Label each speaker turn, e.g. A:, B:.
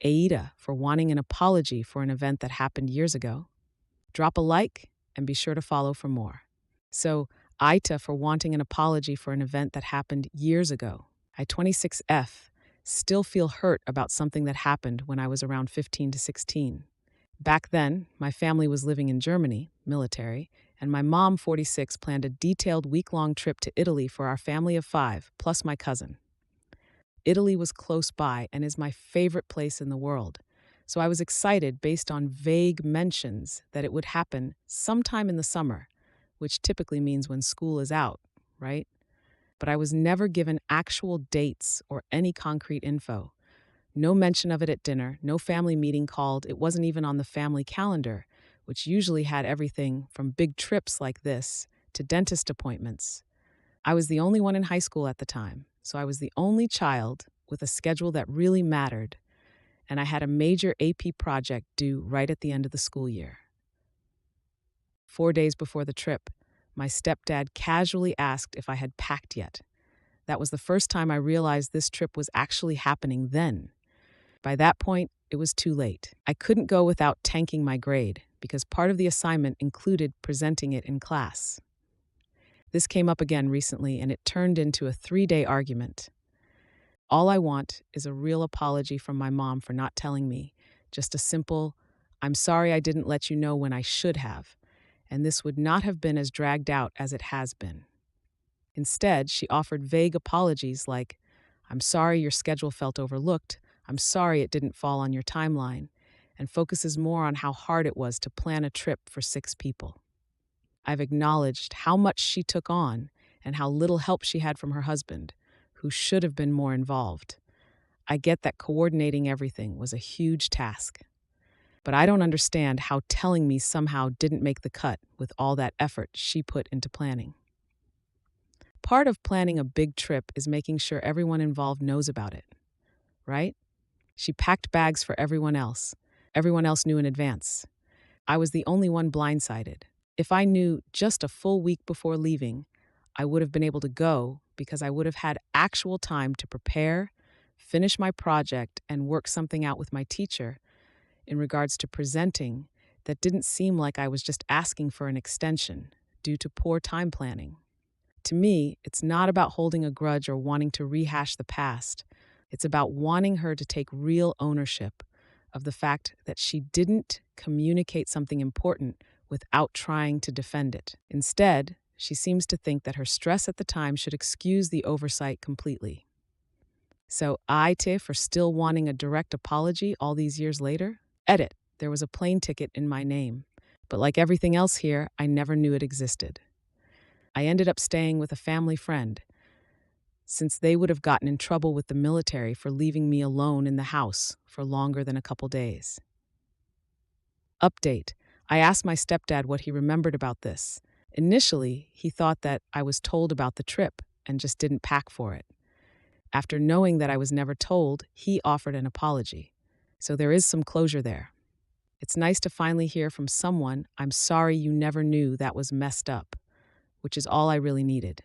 A: AITA for wanting an apology for an event that happened years ago. Drop a like and be sure to follow for more. So, AITA for wanting an apology for an event that happened years ago. I, 26F, still feel hurt about something that happened when I was around 15 to 16. Back then, my family was living in Germany, military, and my mom, 46, planned a detailed week-long trip to Italy for our family of 5, plus my cousin. Italy was close by and is my favorite place in the world, so I was excited based on vague mentions that it would happen sometime in the summer, which typically means when school is out, right? But I was never given actual dates or any concrete info. No mention of it at dinner, no family meeting called, it wasn't even on the family calendar, which usually had everything from big trips like this to dentist appointments. I was the only one in high school at the time, so I was the only child with a schedule that really mattered, and I had a major AP project due right at the end of the school year. 4 days before the trip, my stepdad casually asked if I had packed yet. That was the first time I realized this trip was actually happening then. By that point, it was too late. I couldn't go without tanking my grade, because part of the assignment included presenting it in class. This came up again recently, and it turned into a 3-day argument. All I want is a real apology from my mom for not telling me, just a simple, "I'm sorry I didn't let you know when I should have," and this would not have been as dragged out as it has been. Instead, she offered vague apologies like, "I'm sorry your schedule felt overlooked, I'm sorry it didn't fall on your timeline," and focuses more on how hard it was to plan a trip for 6 people. I've acknowledged how much she took on and how little help she had from her husband, who should have been more involved. I get that coordinating everything was a huge task. But I don't understand how telling me somehow didn't make the cut with all that effort she put into planning. Part of planning a big trip is making sure everyone involved knows about it, right? She packed bags for everyone else. Everyone else knew in advance. I was the only one blindsided. If I knew just a full week before leaving, I would have been able to go because I would have had actual time to prepare, finish my project, and work something out with my teacher in regards to presenting that didn't seem like I was just asking for an extension due to poor time planning. To me, it's not about holding a grudge or wanting to rehash the past. It's about wanting her to take real ownership of the fact that she didn't communicate something important without trying to defend it. Instead, she seems to think that her stress at the time should excuse the oversight completely. So, AITA for still wanting a direct apology all these years later? Edit. There was a plane ticket in my name, but like everything else here, I never knew it existed. I ended up staying with a family friend, since they would have gotten in trouble with the military for leaving me alone in the house for longer than a couple days. Update. I asked my stepdad what he remembered about this. Initially, he thought that I was told about the trip and just didn't pack for it. After knowing that I was never told, he offered an apology. So there is some closure there. It's nice to finally hear from someone, "I'm sorry you never knew that was messed up," which is all I really needed.